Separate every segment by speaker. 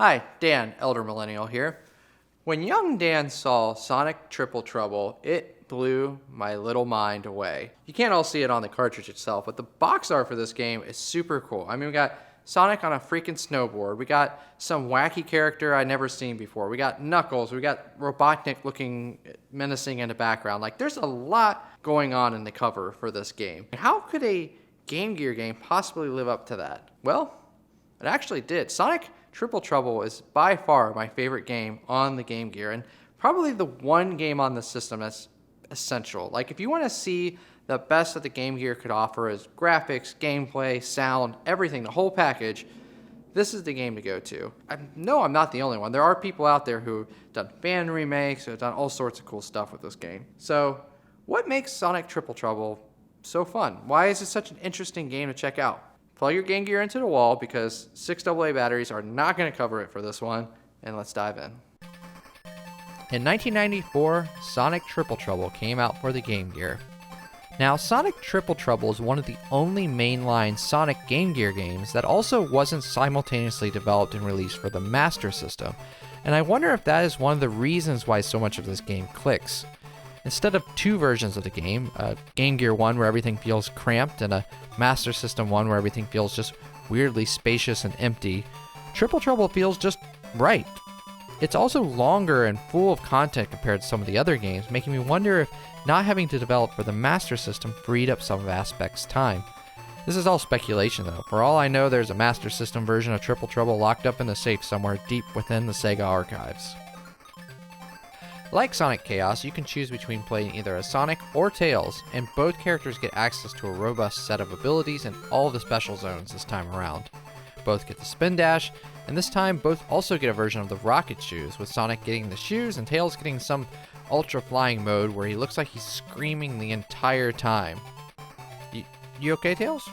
Speaker 1: Hi, Dan, Elder Millennial here. When young Dan saw Sonic Triple Trouble, it blew my little mind away. You can't all see it on the cartridge itself, but the box art for this game is super cool. I mean, we got Sonic on a freaking snowboard. We got some wacky character I'd never seen before. We got Knuckles. We got Robotnik looking menacing in the background. Like, there's a lot going on in the cover for this game. How could a Game Gear game possibly live up to that? Well, it actually did. Sonic Triple Trouble is by far my favorite game on the Game Gear, and probably the one game on the system that's essential. Like, if you want to see the best that the Game Gear could offer as graphics, gameplay, sound, everything, the whole package, this is the game to go to. I know I'm not the only one. There are people out there who've done fan remakes, who have done all sorts of cool stuff with this game. So, what makes Sonic Triple Trouble so fun? Why is it such an interesting game to check out? Plug your Game Gear into the wall because 6 AA batteries are not going to cover it for this one, and let's dive in. In 1994, Sonic Triple Trouble came out for the Game Gear. Now, Sonic Triple Trouble is one of the only mainline Sonic Game Gear games that also wasn't simultaneously developed and released for the Master System, and I wonder if that is one of the reasons why so much of this game clicks. Instead of two versions of the game, a Game Gear 1 where everything feels cramped and a Master System 1 where everything feels just weirdly spacious and empty, Triple Trouble feels just right. It's also longer and full of content compared to some of the other games, making me wonder if not having to develop for the Master System freed up some of Aspect's time. This is all speculation though. For all I know, there's a Master System version of Triple Trouble locked up in the safe somewhere deep within the Sega archives. Like Sonic Chaos, you can choose between playing either as Sonic or Tails, and both characters get access to a robust set of abilities and all the special zones this time around. Both get the Spin Dash, and this time both also get a version of the Rocket Shoes, with Sonic getting the shoes and Tails getting some ultra flying mode where he looks like he's screaming the entire time. You okay, Tails?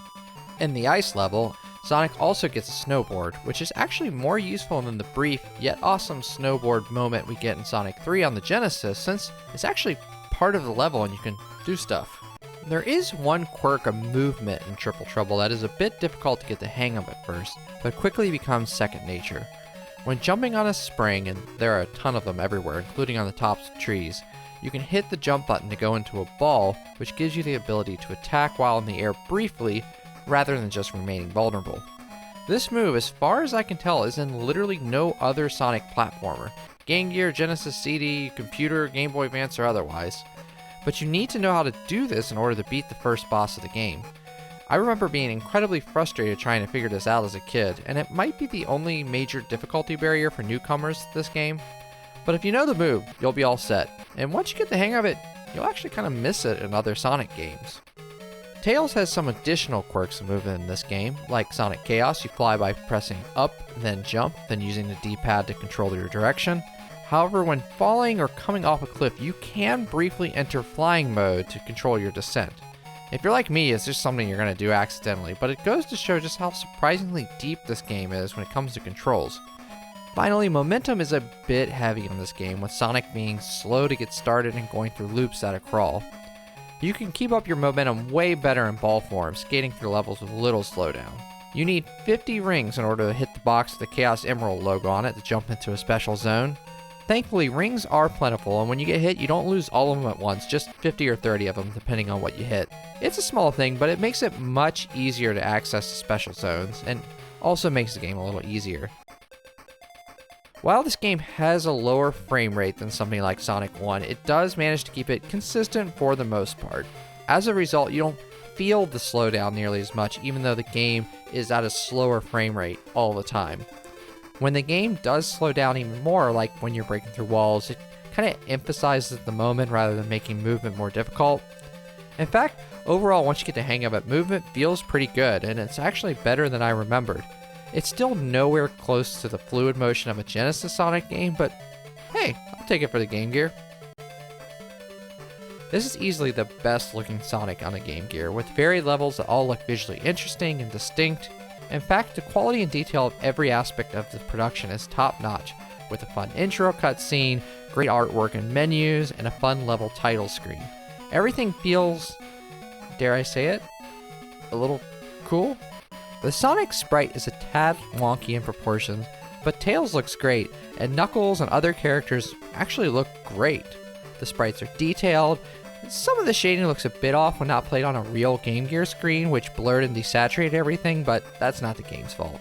Speaker 1: In the ice level, Sonic also gets a snowboard, which is actually more useful than the brief yet awesome snowboard moment we get in Sonic 3 on the Genesis, since it's actually part of the level and you can do stuff. There is one quirk of movement in Triple Trouble that is a bit difficult to get the hang of at first, but quickly becomes second nature. When jumping on a spring, and there are a ton of them everywhere, including on the tops of trees, you can hit the jump button to go into a ball, which gives you the ability to attack while in the air briefly, rather than just remaining vulnerable. This move, as far as I can tell, is in literally no other Sonic platformer, Game Gear, Genesis CD, computer, Game Boy Advance, or otherwise. But you need to know how to do this in order to beat the first boss of the game. I remember being incredibly frustrated trying to figure this out as a kid, and it might be the only major difficulty barrier for newcomers to this game. But if you know the move, you'll be all set, and once you get the hang of it, you'll actually kind of miss it in other Sonic games. Tails has some additional quirks of movement in this game. Like Sonic Chaos, you fly by pressing up, then jump, then using the D-pad to control your direction. However, when falling or coming off a cliff, you can briefly enter flying mode to control your descent. If you're like me, it's just something you're going to do accidentally, but it goes to show just how surprisingly deep this game is when it comes to controls. Finally, momentum is a bit heavy on this game, with Sonic being slow to get started and going through loops at a crawl. You can keep up your momentum way better in ball form, skating through levels with little slowdown. You need 50 rings in order to hit the box with the Chaos Emerald logo on it to jump into a special zone. Thankfully, rings are plentiful, and when you get hit, you don't lose all of them at once, just 50 or 30 of them depending on what you hit. It's a small thing, but it makes it much easier to access the special zones, and also makes the game a little easier. While this game has a lower frame rate than something like Sonic 1, it does manage to keep it consistent for the most part. As a result, you don't feel the slowdown nearly as much, even though the game is at a slower frame rate all the time. When the game does slow down even more, like when you're breaking through walls, it kind of emphasizes the moment rather than making movement more difficult. In fact, overall, once you get the hang of it, movement feels pretty good, and it's actually better than I remembered. It's still nowhere close to the fluid motion of a Genesis Sonic game, but hey, I'll take it for the Game Gear. This is easily the best looking Sonic on a Game Gear, with varied levels that all look visually interesting and distinct. In fact, the quality and detail of every aspect of the production is top notch, with a fun intro cutscene, great artwork and menus, and a fun level title screen. Everything feels, dare I say it, a little cool? The Sonic sprite is a tad wonky in proportions, but Tails looks great, and Knuckles and other characters actually look great. The sprites are detailed. Some of the shading looks a bit off when not played on a real Game Gear screen, which blurred and desaturated everything, but that's not the game's fault.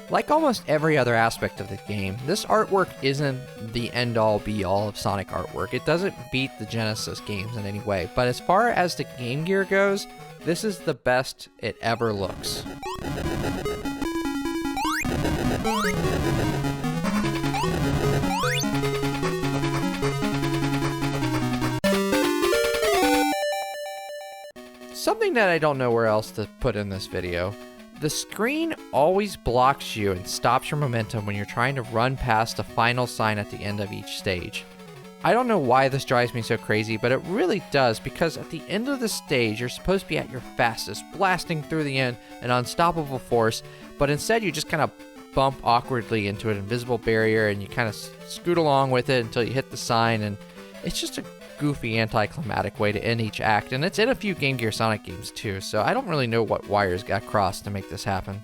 Speaker 1: Like almost every other aspect of the game, this artwork isn't the end-all be-all of Sonic artwork. It doesn't beat the Genesis games in any way, but as far as the Game Gear goes, this is the best it ever looks. Something that I don't know where else to put in this video. The screen always blocks you and stops your momentum when you're trying to run past the final sign at the end of each stage. I don't know why this drives me so crazy, but it really does, because at the end of the stage, you're supposed to be at your fastest, blasting through the end, an unstoppable force, but instead you just kind of bump awkwardly into an invisible barrier and you kind of scoot along with it until you hit the sign, and it's just a goofy anticlimactic way to end each act, and it's in a few Game Gear Sonic games too, so I don't really know what wires got crossed to make this happen.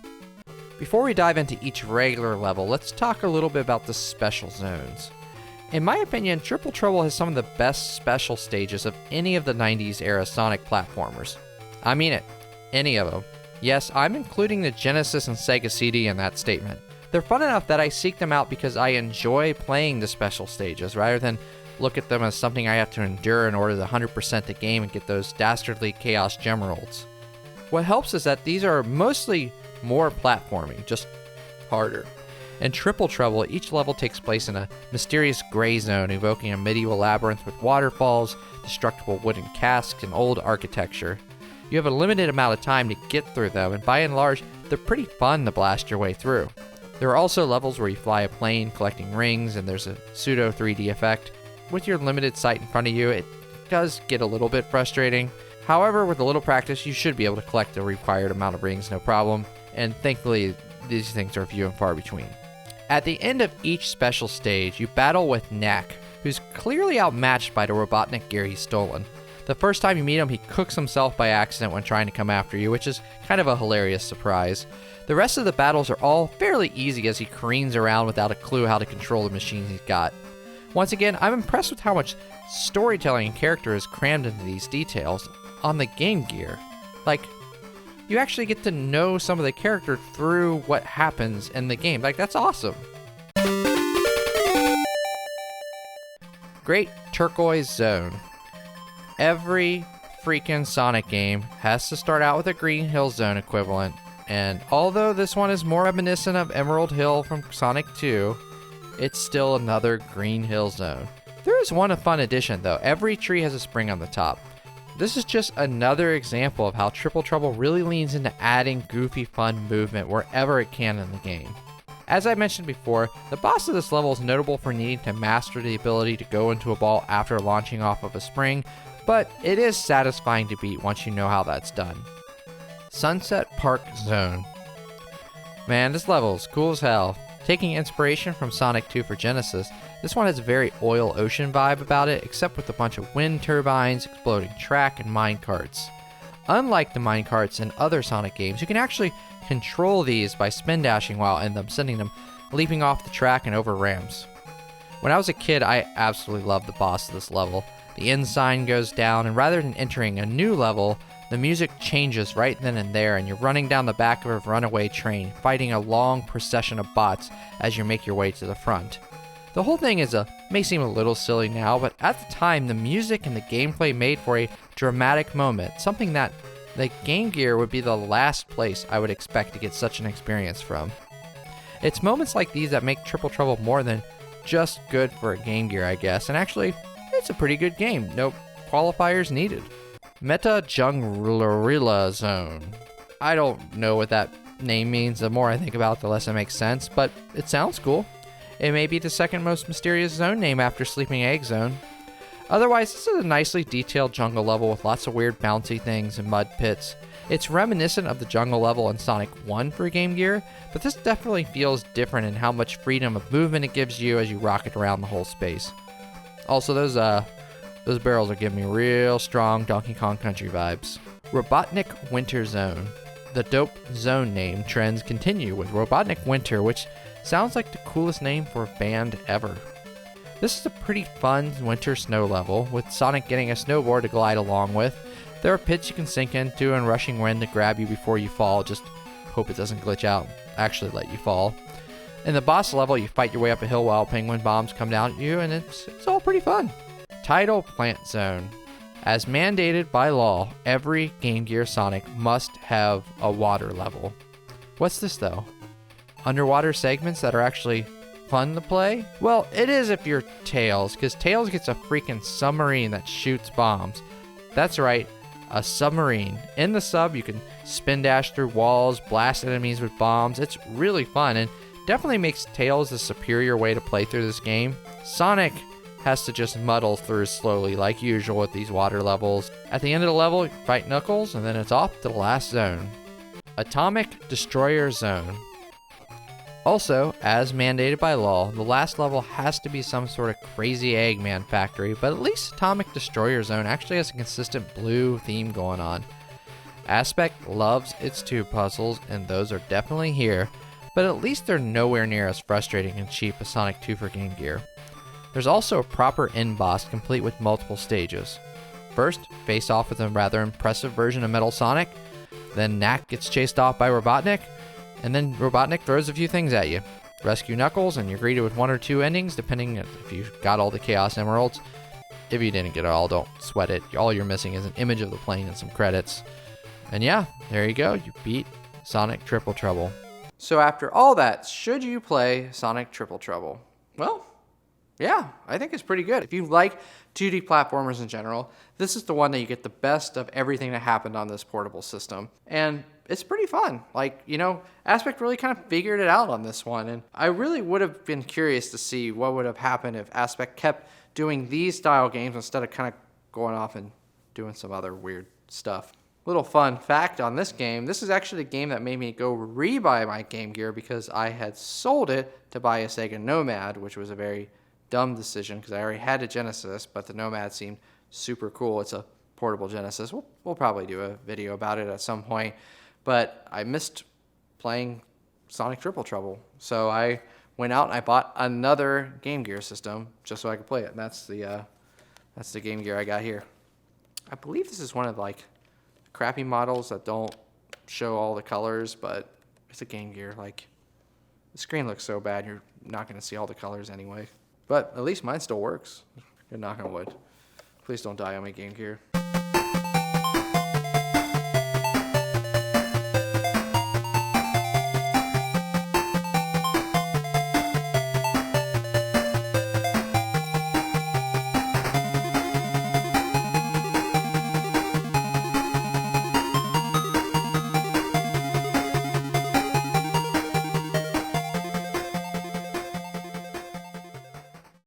Speaker 1: Before we dive into each regular level, let's talk a little bit about the special zones. In my opinion, Triple Trouble has some of the best special stages of any of the 90s era Sonic platformers. I mean it, any of them. Yes, I'm including the Genesis and Sega CD in that statement. They're fun enough that I seek them out because I enjoy playing the special stages rather than look at them as something I have to endure in order to 100% the game and get those dastardly Chaos Gemeralds. What helps is that these are mostly more platforming, just harder. In Triple Trouble, each level takes place in a mysterious gray zone evoking a medieval labyrinth with waterfalls, destructible wooden casks, and old architecture. You have a limited amount of time to get through them, and by and large, they're pretty fun to blast your way through. There are also levels where you fly a plane collecting rings, and there's a pseudo 3D effect. With your limited sight in front of you, it does get a little bit frustrating. However, with a little practice, you should be able to collect the required amount of rings no problem, and thankfully, these things are few and far between. At the end of each special stage, you battle with Knack, who's clearly outmatched by the Robotnik gear he's stolen. The first time you meet him, he cooks himself by accident when trying to come after you, which is kind of a hilarious surprise. The rest of the battles are all fairly easy as he careens around without a clue how to control the machines he's got. Once again, I'm impressed with how much storytelling and character is crammed into these details on the Game Gear. Like, you actually get to know some of the character through what happens in the game. Like, that's awesome. Great Turquoise Zone. Every freaking Sonic game has to start out with a Green Hill Zone equivalent, and although this one is more reminiscent of Emerald Hill from Sonic 2, it's still another Green Hill Zone. There is one fun addition though. Every tree has a spring on the top. This is just another example of how Triple Trouble really leans into adding goofy fun movement wherever it can in the game. As I mentioned before, the boss of this level is notable for needing to master the ability to go into a ball after launching off of a spring, but it is satisfying to beat once you know how that's done. Sunset Park Zone. Man, this level is cool as hell. Taking inspiration from Sonic 2 for Genesis, this one has a very oil ocean vibe about it, except with a bunch of wind turbines, exploding track, and minecarts. Unlike the minecarts in other Sonic games, you can actually control these by spin dashing while in them, sending them leaping off the track and over ramps. When I was a kid, I absolutely loved the boss of this level. The end sign goes down, and rather than entering a new level, the music changes right then and there, and you're running down the back of a runaway train, fighting a long procession of bots as you make your way to the front. The whole thing may seem a little silly now, but at the time, the music and the gameplay made for a dramatic moment, something that the Game Gear would be the last place I would expect to get such an experience from. It's moments like these that make Triple Trouble more than just good for a Game Gear, I guess, and actually, it's a pretty good game. No qualifiers needed. Meta Junglorilla Zone. I don't know what that name means. The more I think about it, the less it makes sense, but it sounds cool. It may be the second most mysterious zone name after Sleeping Egg Zone. Otherwise, this is a nicely detailed jungle level with lots of weird bouncy things and mud pits. It's reminiscent of the jungle level in Sonic 1 for Game Gear, but this definitely feels different in how much freedom of movement it gives you as you rocket around the whole space. Also, those barrels are giving me real strong Donkey Kong Country vibes. Robotnik Winter Zone. The dope zone name trends continue with Robotnik Winter, which Sounds like the coolest name for a band ever. This is a pretty fun winter snow level, with Sonic getting a snowboard to glide along with. There are pits you can sink into and rushing wind to grab you before you fall. Just hope it doesn't glitch out, actually let you fall. In the boss level, you fight your way up a hill while penguin bombs come down at you, and it's all pretty fun. Tidal Plant Zone. As mandated by law, every Game Gear Sonic must have a water level. What's this though? Underwater segments that are actually fun to play? Well, it is if you're Tails, because Tails gets a freaking submarine that shoots bombs. That's right, a submarine. In the sub, you can spin dash through walls, blast enemies with bombs. It's really fun and definitely makes Tails the superior way to play through this game. Sonic has to just muddle through slowly like usual with these water levels. At the end of the level, you fight Knuckles and then it's off to the last zone. Atomic Destroyer Zone. Also, as mandated by law, the last level has to be some sort of crazy Eggman factory, but at least Atomic Destroyer Zone actually has a consistent blue theme going on. Aspect loves its tube puzzles, and those are definitely here, but at least they're nowhere near as frustrating and cheap as Sonic 2 for Game Gear. There's also a proper end boss complete with multiple stages. First, face off with a rather impressive version of Metal Sonic, then Knack gets chased off by Robotnik, and then Robotnik throws a few things at you. Rescue Knuckles, and you're greeted with 1 or 2 endings, depending if you got all the Chaos Emeralds. If you didn't get it all, don't sweat it. All you're missing is an image of the plane and some credits. And yeah, there you go. You beat Sonic Triple Trouble. So after all that, should you play Sonic Triple Trouble? Well, yeah, I think it's pretty good. If you like 2D platformers in general, this is the one that you get the best of everything that happened on this portable system. And it's pretty fun. Like, you know, Aspect really kind of figured it out on this one. And I really would have been curious to see what would have happened if Aspect kept doing these style games instead of kind of going off and doing some other weird stuff. Little fun fact on this game, this is actually the game that made me go re-buy my Game Gear because I had sold it to buy a Sega Nomad, which was a very dumb decision because I already had a Genesis, but the Nomad seemed super cool. It's a portable Genesis. We'll probably do a video about it at some point, but I missed playing Sonic Triple Trouble, so I went out and I bought another Game Gear system just so I could play it, and that's the Game Gear I got here. I believe this is one of like crappy models that don't show all the colors, but it's a Game Gear. Like, the screen looks so bad, you're not going to see all the colors anyway. But at least mine still works. Good knock on wood. Please don't die on me, Game Gear.